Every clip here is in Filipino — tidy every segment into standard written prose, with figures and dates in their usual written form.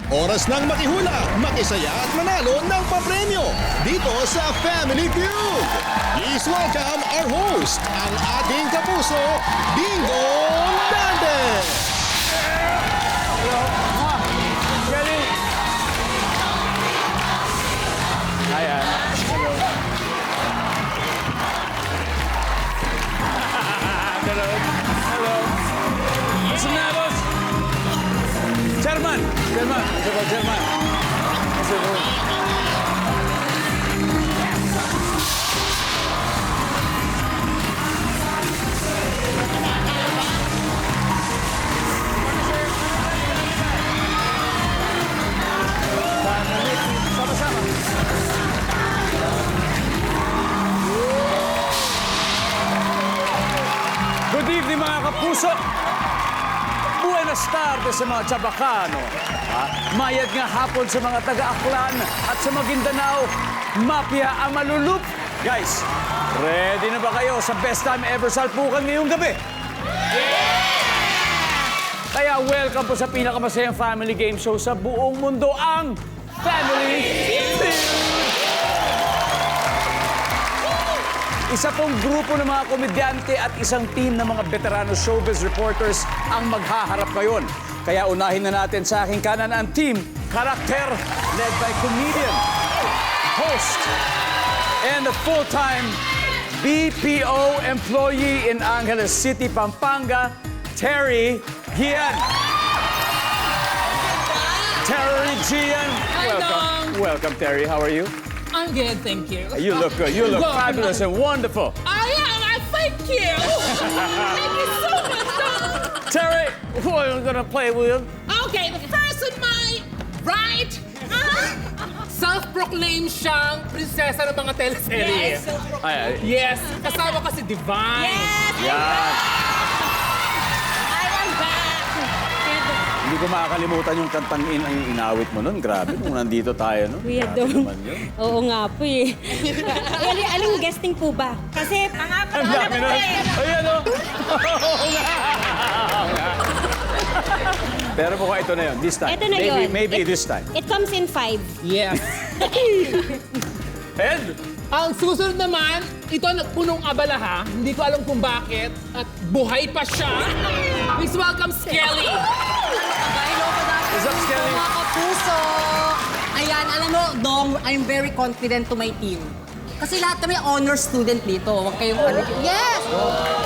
Oras ng makihula, makisaya at manalo ng papremyo dito sa Family Feud. Please welcome our host, ang ating kapuso, Bingo Dante. Galing! Ayan. Hello. Hello. Hello. What's na, boss? Chairman! Chairman! Chairman! Sama-sama. Good evening mga kapuso! Buenas tardes sa mga Chabacano. Mayad nga hapon sa mga taga-Aklan at sa Maguindanao. Mapia ang malulup. Guys, ready na ba kayo sa best time ever salpukan ngayong gabi? Kaya welcome po sa pinakamasayang family game show sa buong mundo, ang Family Feud! Isa pong grupo ng mga komedyante at isang team ng mga veterano showbiz reporters ang maghaharap ngayon. Kaya unahin na natin sa aking kanan ang team Karakter, led by comedian, host, and a full-time BPO employee in Angeles City, Pampanga, Terry Gian. Terry Gian. Welcome. Welcome, Terry. How are you? I'm good, thank you. You look good. You look fabulous and wonderful. I am. I thank you. Thank you so much. Terry, who are you gonna play with? Okay, the first on my right, self-proclaimed siyang prinsesa ng mga teleserye. Ay, Yes, kasama ko si Divine. Yes! yan. I am back! Hindi ko makakalimutan yung kantang yung inawit mo nun. Grabe, nung nandito tayo nun. Weird Grabe daw. naman yun. Oo nga po eh. Aling guesting po ba? Kasi Ang dami nun. Ayan o. Oo nga. Oo nga. Pero mukha ito na yun, this time. ito na yun. Maybe this time. It comes in 5. Yes. And, Ang susunod naman, ito punong abala ha. Hindi ko alam kung bakit. At buhay pa siya. Please welcome Skelly. Hello, What's up, Skelly? mga kapuso. Ayan, alam mo, Dong, I'm very confident to my team. Kasi lahat kami honor student dito. Huwag kayong Yes!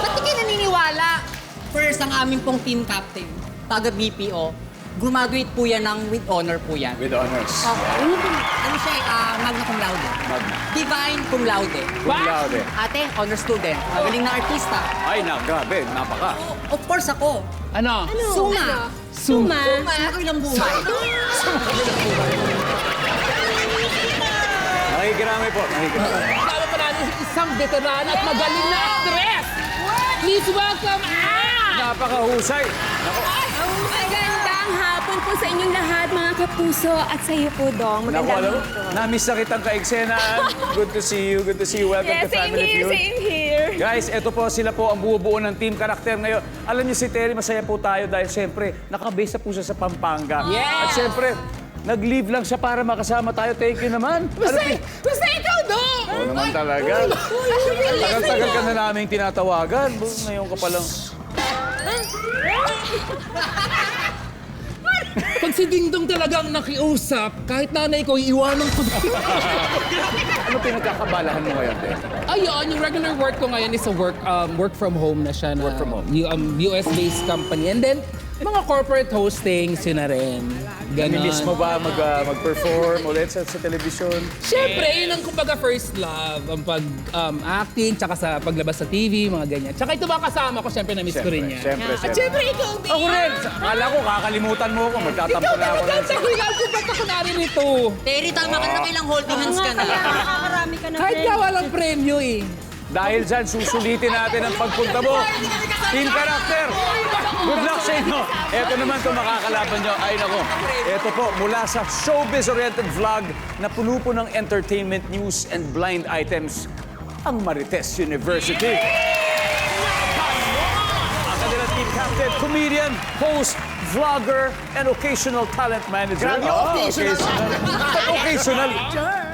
Ba't di kayo naniniwala? First, ang aming pong team captain, taga BPO. Graduate po yan ng with honor po yan. with honors. Ano siya magna cum laude. Magna. Divine cum laude. Cum laude. Ate, honor student. Magaling na artista. Ay, grabe, napaka. Of course ako. Ano? Suma. Suma. Suma ko ilang buhay. Nakikiramay po, nakikiramay. Kasama pa natin isang veterana at magaling na actress. Please welcome Napakahusay. Nako. Magandang hapon po sa inyong lahat, mga kapuso. At sa iyo po, Dong. Naku, alam mo, na-miss na kitang kaeksenaan. Good to see you, good to see you. Welcome to Family Feud. same here. Guys, eto po, sila po ang buo-buo ng Team Karakter ngayon. Alam niyo si Terry, masaya po tayo dahil siyempre, nakabase na po siya sa Pampanga. Yeah! At siyempre, nag-leave lang siya para makasama tayo. Thank you naman. Basta ikaw, Dong! Oo naman talaga. Tagal-tagal ka na namin tinatawagan. Ngayon ka palang... Pag si Dingdong talagang nakiusap, kahit nanay ko, iiwanan ko. Ano pinagkakabalahan mo ngayon, Terry? Ayun, yung regular work ko ngayon is a work from home na siya. Work from home. US-based company. And then, mga corporate hostings, yun na rin. Namilis mo ba mag-perform ulit sa telebisyon? Siyempre, yun ang kumbaga first love. Ang pag-acting, tsaka sa paglabas sa TV, mga ganyan. Tsaka ito ba kasama ko, siyempre na-miss ko rin yan. Siyempre, At siyempre, ikaw din. Ako rin! Akala ko, kakalimutan mo ako. Magtatampo Ikaw na ako. talaga ang dahilan kung ba't ako naririto. Terry, tama ka na kailang holding hands ka na. Nakakarami ka na Kahit nga walang premyo eh. Dahil dyan, susulitin natin ang pagpunta mo. Team Karakter, good luck sa inyo. Ito naman kung makakalaban nyo. Ay nako, ito po, mula sa showbiz-oriented vlog na puno po ng entertainment news and blind items, ang Marites University. Ang kanilang team captain, comedian, host, vlogger, and occasional talent manager. Grabe, occasional. Occasional.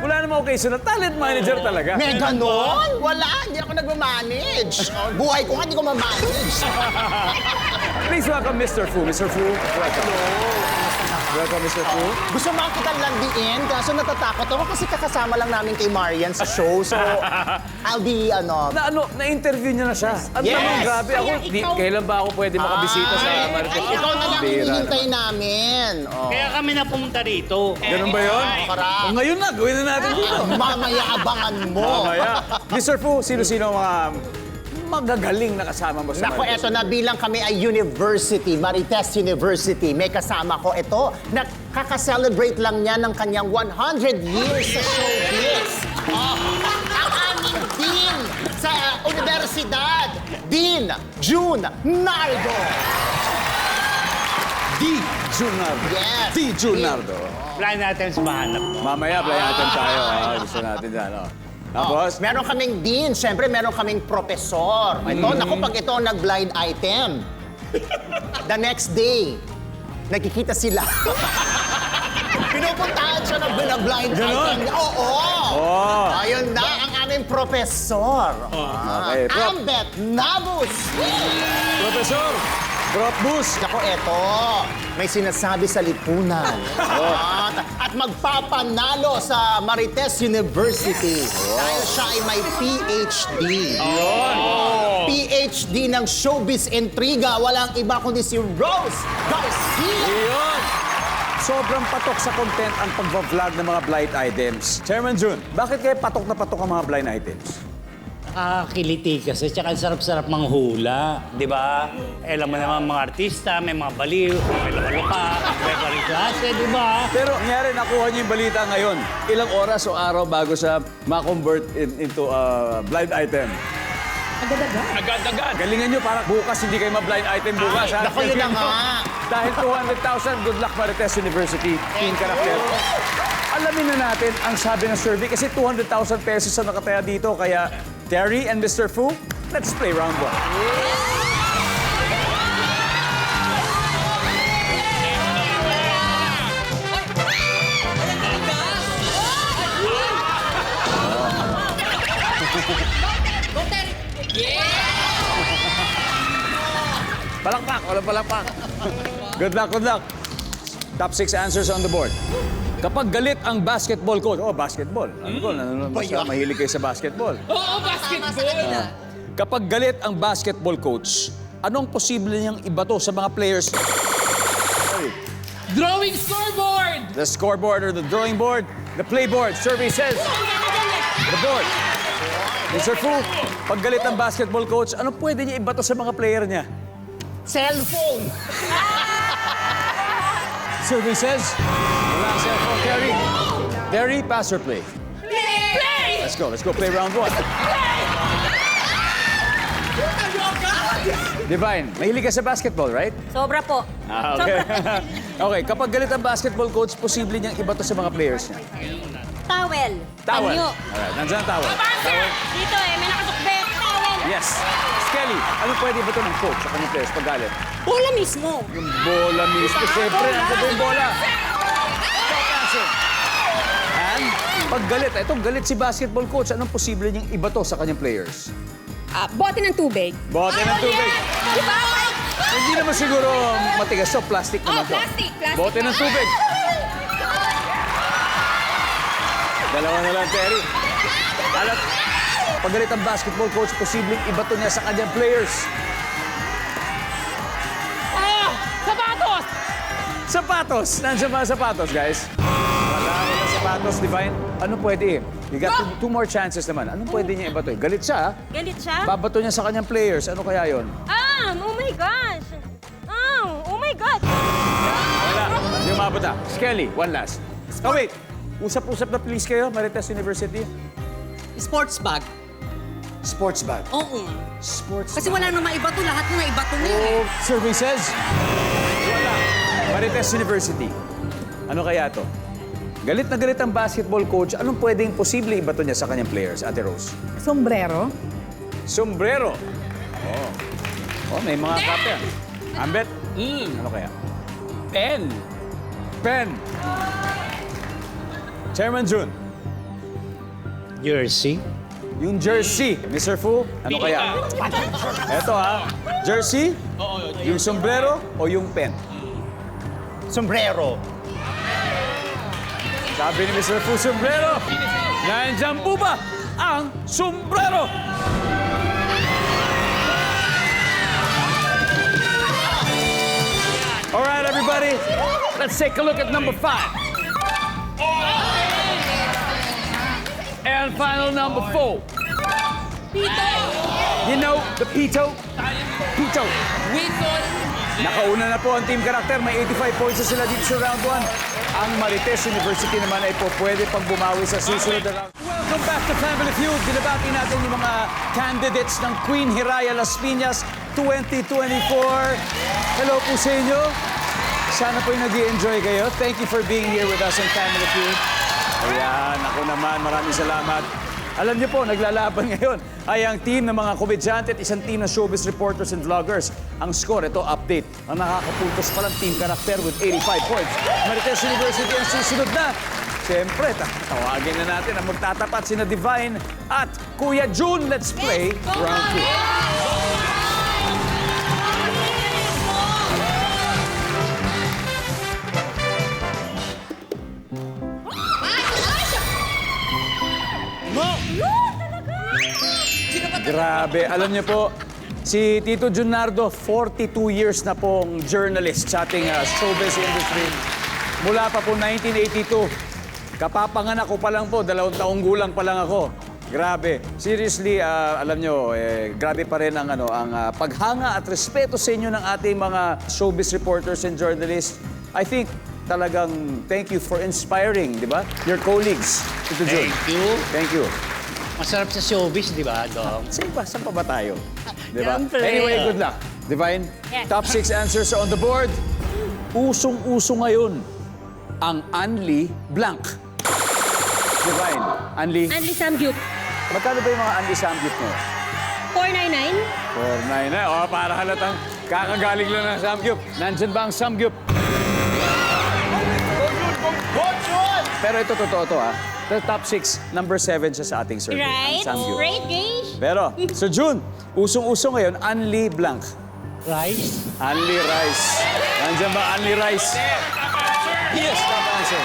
Wala namang occasional. Talent manager talaga. May ganon? Wala, hindi ako nagmamanage. Buhay ko nga, hindi ko mamanage. Please welcome Mr. Fu. Mr. Fu, welcome. Welcome, Mr. Fu. Gusto mo kitang landiin, kaso natatakot ako kasi kakasama lang namin kay Marian sa show. So, I'll be, Na-interview niya na siya. Ang Yes! tanong, grabe ako. Kailan ba ako pwede makabisita sa Marites? ikaw na lang Bira. hinihintay namin. Oh. Kaya kami na pumunta rito. Ganun ba yun? Para Ngayon na, gawin na natin dito. mamaya abangan mo. Mamaya. Mr. Fu, sino-sino ang mga magagaling na kasama mo sa Nako, Marites? eto na bilang kami ay university, Marites University. May kasama ko ito. Nakaka-celebrate lang niya ng kanyang 100 years sa showbiz. Ang aming Dean sa Universidad, Dean June Nardo. Di Junardo. Yes. Di Junardo. Plan natin sa mahanap mo. Mamaya, play natin tayo. Gusto natin dyan. Tapos, Meron kaming dean, syempre meron kaming profesor. Ito, naku, pag ito ang nag-blind item, the next day, nagkikita sila. Pinupuntahan siya ng blind item. Oo! Oh. Ayun na, ang aming profesor. Okay, Prof. Ambet Nabus. Professor, Prof. Bus. Ako, eto, may sinasabi sa lipunan. At magpapanalo sa Marites University. Dahil siya ay may PhD. PhD ng showbiz intriga. Walang iba kundi si Rose Garcia. Iyon. Sobrang patok sa content ang pagbablog ng mga blind items. Chairman Jun, bakit kaya patok na patok ang mga blind items? Kiliti kasi, tsaka ang sarap-sarap mang hula, di ba? Alam mo naman mga artista, may mga baliw, may luka, may klase, di ba? Pero nangyari, nakuha niyo yung balita ngayon. Ilang oras o araw bago siya ma-convert into a blind item? Agad-agad. Galingan niyo para bukas hindi kayo ma-blind item bukas. ha? Naku, yun na nga. Dahil 200,000, good luck Marites University, Team Karakter. Alamin na natin ang sabi ng survey kasi 200,000 pesos ang nakataya dito. Kaya Terry and Mr. Fu, let's play round one. Palakpak, walang palakpak. Good luck, good luck. Top 6 answers on the board. Kapag galit ang basketball coach, basketball. Mahilig kayo sa basketball. Oo, basketball! Kapag galit ang basketball coach, anong posible niyang ibato sa mga players? Drawing scoreboard! The scoreboard or the drawing board? The playboard. Survey says. The board. Mr. Fu, pag galit ang basketball coach, anong pwede niya ibato sa mga player niya? Cellphone. Survey says. Wala ang cellphone. Terry. Terry, pass or play? Play! Let's go. Let's go play round one. Divine, mahilig ka sa basketball, right? Sobra po. Okay. Okay, kapag galit ang basketball coach, posible niyang ibato sa mga players niya. Towel. Towel. Panyo. Alright, nandiyan ang towel. Towel. Dito may nakasukbe. Towel. Yes. Skelly, anong pwede ibato ng coach sa kanyang players pag galit? Bola mismo. Yung bola mismo. Siyempre, nandiyan po yung bola. Top answer. And, pag galit, itong galit si basketball coach, anong posible niyang ibato sa kanyang players? Bote ng tubig. Bote ng tubig. Diba? Hindi naman siguro matigas to, plastic naman to. Plastic. Bote ng tubig. Dalawa na lang, Terry. Alat, pag galit ang basketball coach, posibleng ibato niya sa kanyang players. Sapatos! Sapatos! Nandiyan ba ang sapatos, guys? Wala sapatos, Divine. Ano pwede? You got two more chances naman. Anong pwede niya ibato? Galit siya, ha? Galit siya? Babato niya sa kanyang players. Ano kaya yon? Oh my gosh. Oh my God. Wala. Hindi umabot, ha? Skelly, one last. Oh, wait. Usap-usap na please kayo, Marites University. Sports bag. Sports bag. Oo. Sports Kasi bag. wala nang maibato, lahat na ibato niya. Oh, survey says, wala. Marites University. Ano kaya to? Galit na galit ang basketball coach. Anong pwedeng posible ibato niya sa kanyang players, Ate Rose? Sombrero. Sombrero. Oh, may mga kapya. Ambet? Ano kaya? Pen. Pen. Chairman Jun. Jersey. Yung jersey, Mr. Fu, ano kaya? Eto ha, jersey, yung sombrero o yung pen? Sombrero. Sabi ni Mr. Fu, sombrero. Nandiyan po ba ang sombrero? All right, everybody, let's take a look at number 5. And final number 4. Pito! You know, the Pito? Pito. Whistle! Nakauna na po ang Team Karakter. May 85 points na sila dito sa round 1. Ang Marites University naman ay po pwede pang bumawi sa susunod na round. Welcome back to Family Feud. Binabati natin yung mga candidates ng Queen Hiraya Las Piñas 2024. Hello po sa inyo. Sana po yung nag-i-enjoy kayo. Thank you for being here with us on Family Feud. Ayan, ako naman, maraming salamat. Alam niyo po, naglalaban ngayon ay ang team ng mga komedyante at isang team ng showbiz reporters and vloggers. Ang score, ito, update. Ang nakakapuntos pa lang Team Karakter with 85 points. Marites University ang susunod na. Siyempre, tawagin na natin ang magtatapat sina Divine at Kuya Jun. Let's play round 2. Grabe. Alam niyo po, si Tito Junardo, 42 years na pong journalist sa ating showbiz industry. Mula pa po 1982. Kapapanganak ko pa lang po, 2 taong gulang pa lang ako. Grabe. Seriously, alam niyo, grabe pa rin ang, ang paghanga at respeto sa inyo ng ating mga showbiz reporters and journalists. I think talagang thank you for inspiring, di ba? Your colleagues. Tito Jun. Thank you. Thank you. Masarap sa showbiz, di ba, Dong? Saan pa ba tayo? Di ba? Siyempre. Anyway, good luck. Divine, Yes. top 6 answers are on the board. Usong-uso ngayon ang Anli Blank. Divine, Anli. Anli Samgyup. Magkano ba yung mga Anli Samgyup mo? 499. 499. Oh, para halatang kakagaling lang ng Samgyup. Nandyan ba ang Samgyup? Pero ito, totoo to ha. The top 6, number 7 siya sa ating survey. Right? Ang Samgyup. Great, Gage. Pero, so June, usong-uso ngayon, Anli Blank. Rice? Anli Rice. Nandiyan ba Anli Rice? Yes, top answer.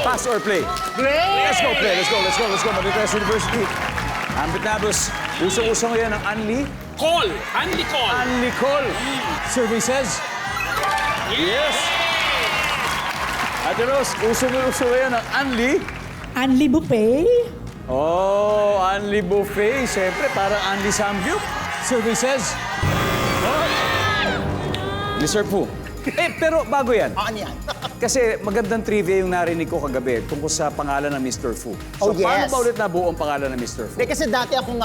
Pass or play? Great! Let's go play. Let's go. Marites University. Ambit Nabos. Usong-uso ngayon ang Anli. Call! Anli call! Anli Call. Survey says, yes. Ate Rose, usong-uso ngayon ang Anli. Anli Buffet? Oh, Anli Buffet. Siyempre, parang Anli Samgyup. Survey says, Mr. Fu. Pero bago yan. Ano yan? Kasi magandang trivia yung narinig ko kagabi tungkol sa pangalan ng Mr. Fu. So, Oh, yes. paano ba ulit nabuo ang pangalan ng Mr. Fu? Hindi, kasi dati akong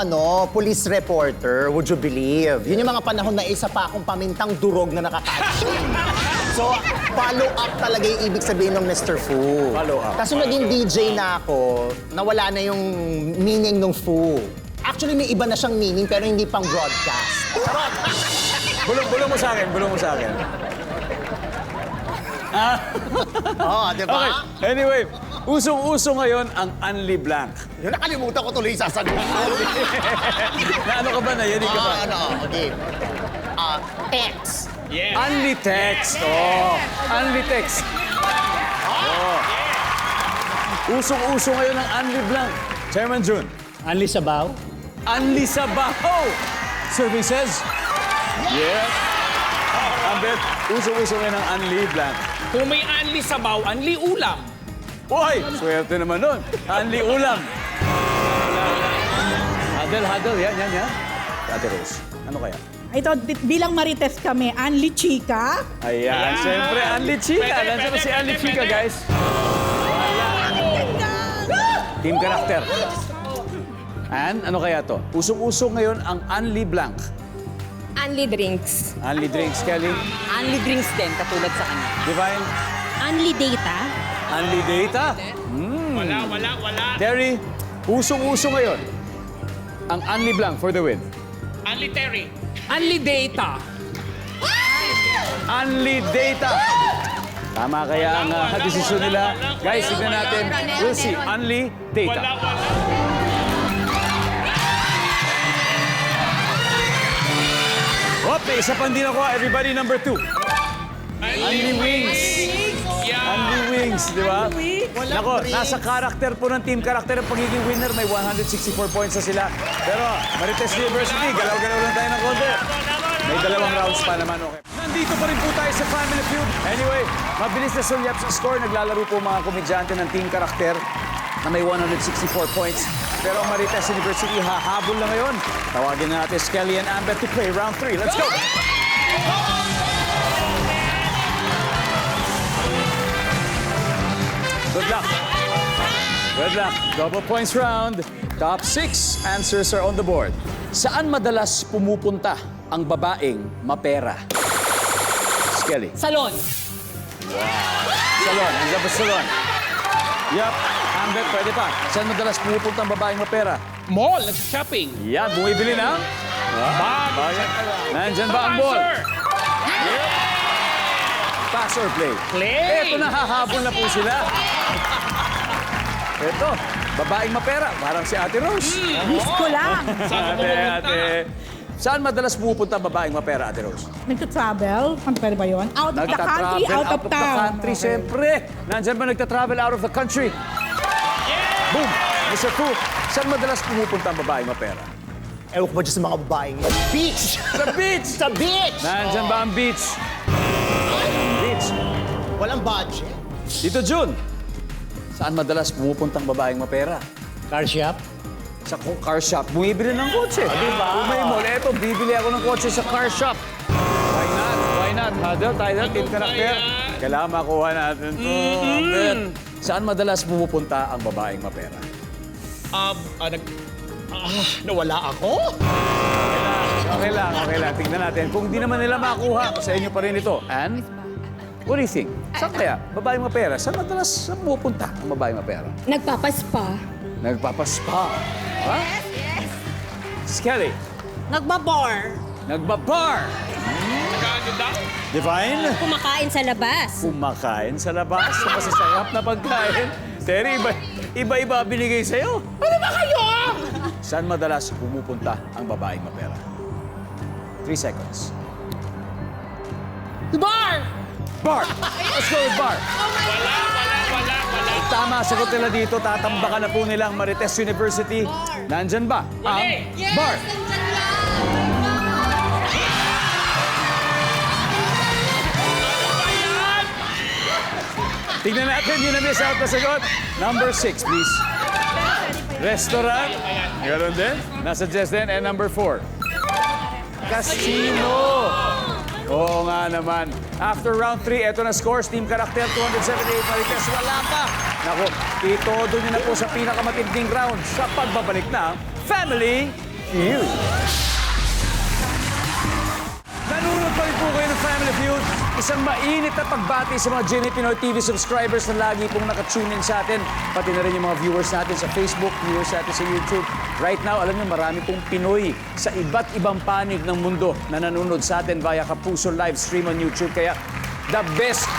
police reporter, would you believe? Yun yung mga panahon na isa pa akong pamintang durog na nakaka-action. So, follow up talaga yung ibig sabihin ng Mr. Fu. Follow up. Tapos nung naging DJ na ako, nawala na yung meaning ng Fu. Actually, may iba na siyang meaning pero hindi pang broadcast. Bulong mo sa akin. di ba? Okay. Anyway, usong-uso ngayon ang Anli Blank. Yun, nakalimutan ko tuloy sasagot. Na ano ka ba? Nayanig ka ba? Okay. Text. Yes! Anli Text. Oh, Anli Text. Oh. Usong-uso ngayon ang Anli Blank. Chairman Jun. Anli Sabaw? Anli Sabaw. Survey says, yes. Ambet, usong-uso ngayon ang Anli Blank. Kung may anli sabaw, anli ulam. Uy, swerte naman nun. Anli ulam. Hadal, yan. Ate Rose, ano kaya? Ito, bilang Marites kami, Anli Chica? Ayan, siyempre, Anli Chica. Nandiyan ba si Anli Chica, guys? Team Karakter. And, ano kaya to? Usong-uso ngayon ang Anli Blank. Anli Drinks. Anli Drinks, Kelly. Anli drinks din, katulad sa kanya. Divine. Anli Data. Anli Data. Wala. Terry, usong-uso ngayon ang Anli Blank for the win. Anli Terry. Anli data. Unli Data. Tama kaya ang desisyon nila? Guys, tignan natin. We'll see. Unli Data. Hop, may isa pang din ako. Everybody, number 2. Unli Wings. Unli Wings, di ba? Nako, nasa karakter po ng team. Karakter ng pagiging winner. May 164 points na sila. Pero Marites University, galaw-galaw lang tayo ng konti. May dalawang rounds pa naman, okay. Nandito pa rin po tayo sa Family Feud. Anyway, mabilis na sulyap sa score. Naglalaro po mga komedyante ng team karakter na may 164 points. Pero ang Marites University hahabol na ngayon. Tawagin na natin Skelly and Amber to play round 3. Let's go! Good luck. Good luck. Double points round. Top 6 answers are on the board. Saan madalas pumupunta ang babaeng mapera? Skelly. Salon. Salon. Ang ba salon? Yup. Amber, pwede pa. Saan madalas pumupunta ang babaeng mapera? Mall, nag-shopping. Yan, bumibili na. Bag. Nandyan ba ang ball? Pass or play? Play. Eto na, hahabol na po sila. Eto, babaeng mapera. Parang si Ate Rose. Miss ko lang. Ate. Saan madalas pumupunta ang babaeng mapera, Ate Rose? Nagta-travel? Ano pwede ba yun? Out of the country, out of the town. country, Okay. siyempre. Nandyan ba nagta-travel out of the country? Boom! Mr. Fu, saan madalas pumupunta ang babaeng mapera? Ewan ko ba dyan sa mga babaeng yan? Beach! Sa beach! Sa beach! Nandyan ba ang beach? Beach. Walang budget. Dito, Jun. Saan madalas pumupunta ang babaeng mapera? Car shop? Sa car shop. Bumibili ng kotse. Diba? Kung may mall, eto, bibili ako ng kotse sa car shop. Why not? Why not? Huddle, tayo, team karakter. Kailangan makuha natin to. Saan madalas pumupunta ang babaeng mapera? Nawala ako? Okay lang. Tingnan natin. Kung di naman nila makuha, sa inyo pa rin ito. And, what do you think? Saan kaya? Babaeng mapera. Saan madalas pumupunta ang babaeng mapera? Nagpapaspa. Nagpapaspa. Ha? Skelly. Nagbabar. Nagbabar. Divine. Kumakain sa labas. Kumakain sa labas. Sa masasarap na pagkain. Terry, iba-iba binigay sa'yo. Ano ba kayo? Saan madalas pumupunta ang babaeng mapera? 3 seconds. Bar! Bar! Let's go with bar. Wala. Tama, sagot nila dito. Tatambakan na po nila ang Marites University. Nandyan ba ang bar? Tignan natin yung na-miss out na sagot. Number 6, please. Restaurant. Ganon din. Nasuggest din. And number 4. Casino. Oo nga naman. After round 3, eto na scores. Team Karakter, 278. Marites, wala pa. Naku, itodo nyo na po sa pinakamatinding round sa pagbabalik ng Family Feud. Nanonood pa rin po kayo ng Family Feud. Isang mainit na pagbati sa mga Jenny Pinoy TV subscribers na lagi pong nakatune in sa atin. Pati na rin yung mga viewers natin sa Facebook, viewers natin sa YouTube. Right now, alam niyo, marami pong Pinoy sa iba't ibang panig ng mundo na nanonood sa atin via Kapuso live stream on YouTube. Kaya the best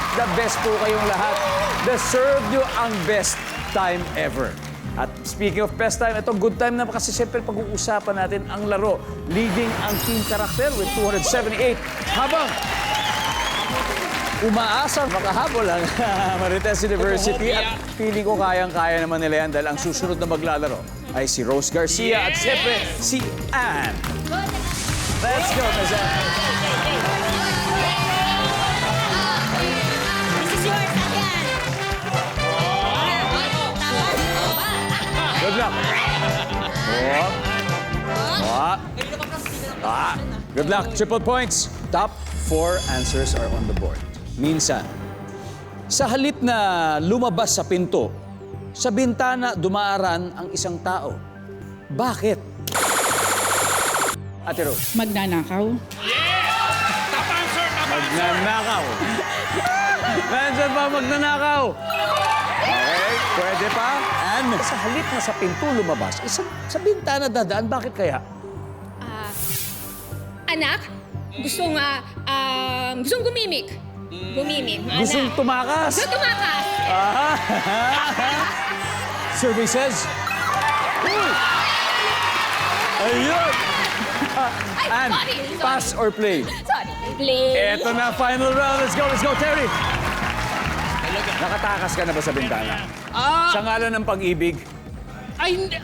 po kayong lahat. Deserve nyo ang best time ever. At speaking of best time, ito good time na kasi siyempre pag-uusapan natin ang laro. Leading ang Team Karakter with 278. Habang umaasang makahabol ang Marites University at feeling ko kayang-kaya naman nila yan dahil ang susunod na maglalaro ay si Rose Garcia at siyempre si Ann. Let's go, Miss Ann. This is yours, Adrian. Good luck. Good luck. Triple points. Top 4 answers are on the board. Minsan, sa halip na lumabas sa pinto, sa bintana dumaaran ang isang tao. Bakit? Ate Rose. Magnanakaw. Magnanakaw. Nandiyan ba magnanakaw? Okay, pwede pa. And sa halip na sa pinto lumabas, sa bintana dadaan, bakit kaya? Anak, gustong gumimik. Gumimik. Ala. Gustong tumakas. Gusto tumakas. Ah. Survey says... Uy! Ayun! Ay, And sorry. pass or play? Sorry. Play. Eto na, final round. Let's go, Terry! Nakatakas ka na ba sa bintana? Sa ngalan ng pag-ibig? Ay, hindi.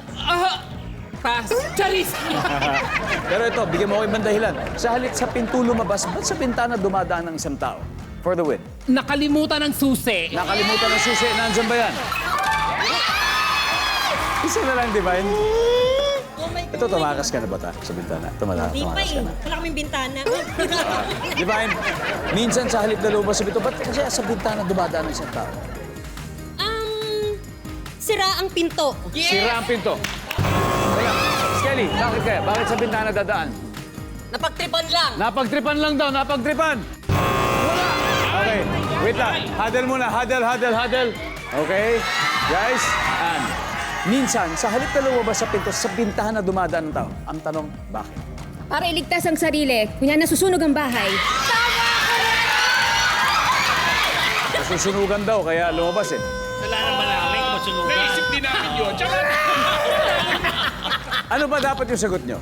Pass. Charis. Pero ito, bigyan mo ko ibang dahilan. Sa halip sa pinto lumabas, ba't sa bintana dumadaan ng isang tao? For the win. Nakalimutan ng susi. Nakalimutan ng susi. Nandyan ba yan? Isa na lang, Divine. Ito, tumakas ka na ba sa bintana? Tumakas ka na. Wala kaming bintana. Divine, minsan sa halip na lumabas sa pinto, ba't kasi sa bintana dumadaan ng isang tao? Sira ang pinto. Sira ang pinto. Teka, Skelly, bakit kaya? Bakit sa bintana dadaan? Napagtripan lang. Napagtripan lang daw, napagtripan. Wala! Okay, wait lang. Huddle muna, huddle. Okay, guys, and minsan, sa halip na lumabas sa pinto, sa bintahan na dumadaan ng tao. Ang tanong, bakit? Para iligtas ang sarili, kunya nasusunog ang bahay. Nasusunugan daw, kaya lumabas eh. Wala naman namin kung masunugan. Naisip din namin yun. Tsaka, Ano ba dapat yung sagot nyo?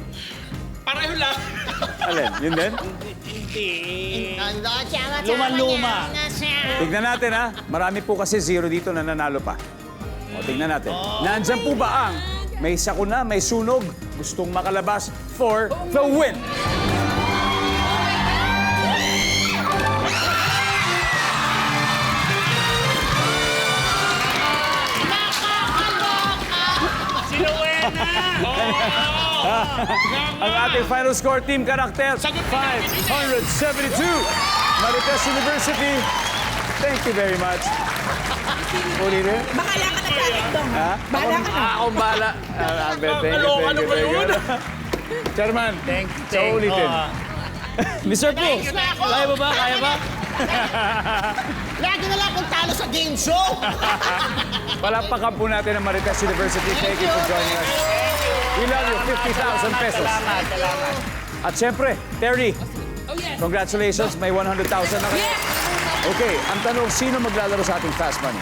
pareho lang. Alin, yun din? Hindi. Luma-luma. Tignan natin ha. Marami po kasi zero dito na nanalo pa. O, tignan natin. Nandyan po ba ang may sakuna, may sunog, gustong makalabas for the win? Ang ating final score, Team Karakter, 572. Marites University, thank you very much. Ulitin. Bahala ka na sa akin, Dong. Ha? Bahala ka na. Akong bala. Ano ba yun? Chairman, Thank so ulitin. Mr. Po, kaya ba ba? Kaya ba? Lagi na lang akong talo sa game show. Palakpakan po natin ang Marites University. Thank you for joining us. We love you. 50,000 pesos. Salamat. At syempre, Terry, Oh, yes. congratulations. May 100,000 na kayo. Okay, ang tanong, sino maglalaro sa ating Fast Money?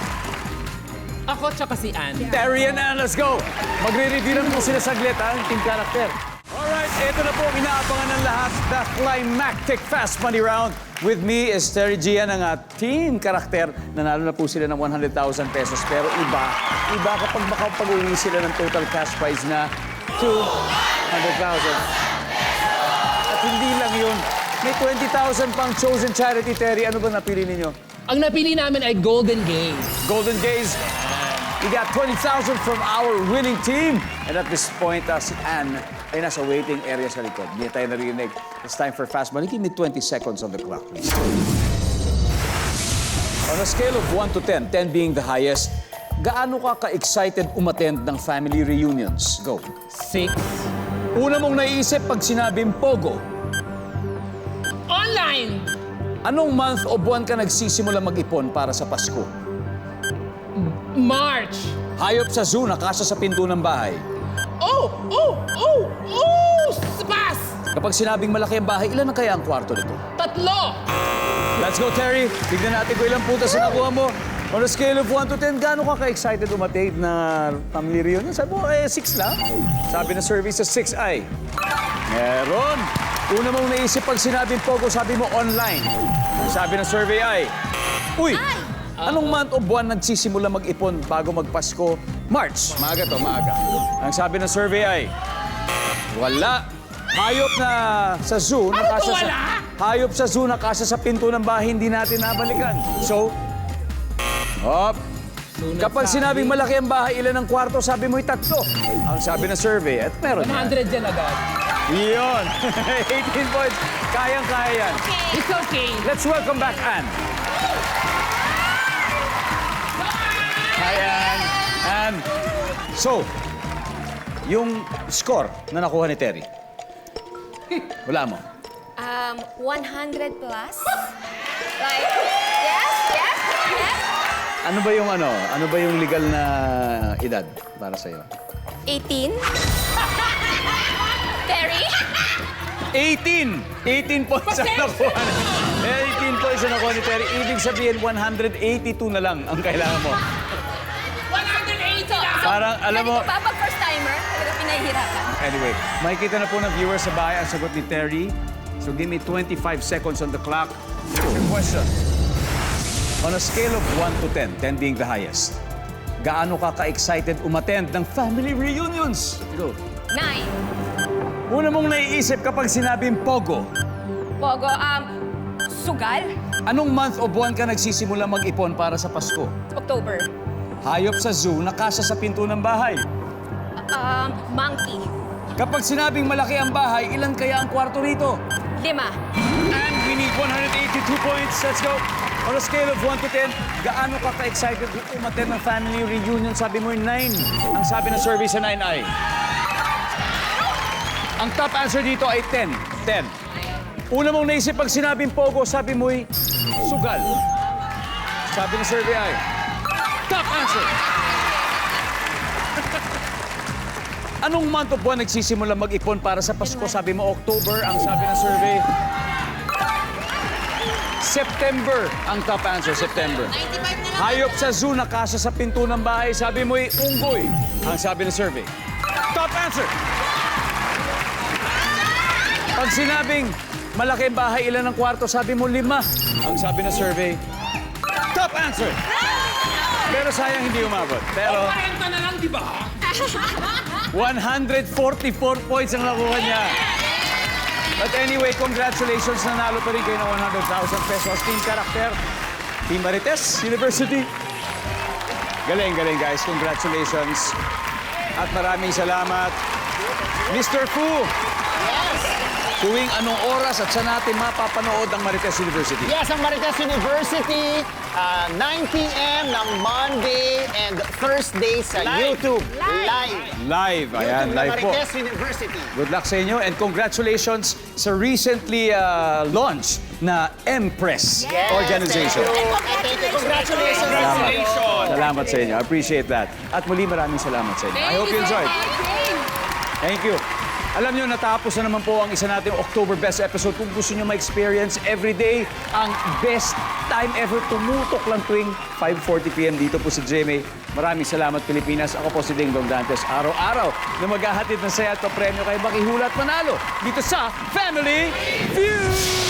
Ako tsaka si Ann. Terry and Ann, let's go! Magre-review lang po sila saglit, ang Team Karakter. Alright, ito na po, inaabangan ng lahat, the climactic Fast Money Round. With me is Terry Gian, ang Team Karakter. Nanalo na po sila ng 100,000 pesos. Pero iba kapag makapag-uwi sila ng total cash prize na 200,000. At hindi lang yun, may 20,000 pang chosen charity, Terry. Ano ba napili ninyo? Ang napili namin ay Golden Gaze. Golden Gaze. We got 20,000 from our winning team. And at this point, si Ann ay nasa waiting area sa likod. Hindi tayo narinig. It's time for Fast Money. Give me 20 seconds on the clock, please. On a scale of 1 to 10, 10 being the highest, gaano ka ka-excited umattend ng family reunions? Go. 6. Una mong naiisip pag sinabing Pogo. Online. Anong month o buwan ka nagsisimula mag-ipon para sa Pasko? March. Hayop sa zoo, nakasa sa pinto ng bahay. Oh! Pass! Kapag sinabing malaki ang bahay, ilan na kaya ang kwarto nito? 3. Let's go, Terry. Tignan natin kung ilang putas na nakuha mo. On a scale of 1 to 10, gaano ka ka-excited umattend na family reunion? Sabi mo, 6 lang. Sabi na survey sa 6 ay, meron. Una mong naisip pag sinabing Pogo, sabi mo online. Sabi na survey ay, uy, anong month o buwan nagsisimula mag-ipon bago magpasko? March. Maaga to, maaga. Ang sabi ng survey ay, wala. Hayop na sa zoo, nakasa sa... wala? Hayop sa zoo, nakasa sa pinto ng bahay, hindi natin nabalikan. So, kapag sinabing malaki ang bahay, ilan ang kwarto, sabi mo'y 3. Ang sabi ng survey, at meron yan. 100 dyan agad. Yun. 18 points. Kayang-kaya yan. It's okay. Let's welcome back Ann. Hi, Ann. Ann. So, yung score na nakuha ni Terry, wala mo. 100 plus? Like, yes. Ano ba yung Ano ba yung legal na edad para sa'yo? 18? Terry? 18 points ang nakuha. 18 points ang nakuha ni Terry. Ibig sabihin, 182 na lang ang kailangan mo. 180 na! Parang, alam mo... Ganito ba pag first timer? Talaga pinahihirapan. Anyway, makikita na po ng viewers sa bahay ang sagot ni Terry. So give me 25 seconds on the clock. Here's your question. On a scale of 1 to 10, 10 being the highest, gaano ka ka-excited umattend ng family reunions? Go. 9. Una mong naiisip kapag sinabing Pogo, Pogo, sugal? anong month o buwan ka nagsisimula mag-ipon para sa Pasko? October. Hayop sa zoo na kasya sa pinto ng bahay. Monkey. Kapag sinabing malaki ang bahay, ilan kaya ang kwarto rito? 5. And we need 182 points. Let's go. On a scale of 1 to 10, gaano ka ka-excited umattend ng family reunion? Sabi mo 9. Ang sabi ng survey sa 9 ay... Ang top answer dito ay 10. 10. Una mong naisip pag sinabing Pogo, sabi mo'y sugal. Sabi ng survey ay... Top answer! Anong month o buwan nagsisimula mag-ipon para sa Pasko? Sabi mo October, ang sabi ng survey. September ang top answer, September. 95 na lang. Hayop sa zoo na kasya sa pinto ng bahay, sabi mo'y unggoy, ang sabi ng survey. Top answer! Pag sinabing malaki ang bahay, ilan ang kwarto, sabi mo 5, ang sabi ng survey. Top answer! Pero sayang hindi umabot. Pero 40 na lang, di ba? 144 points ang nakuha niya. But anyway, congratulations. Nanalo pa rin kayo ng 100,000 pesos. Team Karakter, Team Marites University. Galing, galing guys. Congratulations. At maraming salamat. Mr. Fu, tuwing anong oras at saan natin mapapanood ang Marites University? Yes, ang Marites University, 9 p.m. ng Monday and Thursday sa YouTube. Live. Live. Ayan, YouTube ng live po. Marites University. Good luck sa inyo and congratulations sa recently launched na Empress organization. Thank you. Congratulations. Salamat sa inyo. I appreciate that. At muli maraming salamat sa inyo. I hope you enjoyed. Thank you. Alam nyo, natapos na naman po ang isa nating October Best episode. Kung gusto nyo ma-experience everyday ang best time ever, tumutok lang tuwing 5:40 p.m. dito po sa GMA. Maraming salamat, Pilipinas. Ako po si Ding Dong Dantes. Araw-araw na maghahatid ng saya at premyo kay Makihulat Manalo dito sa Family Feud!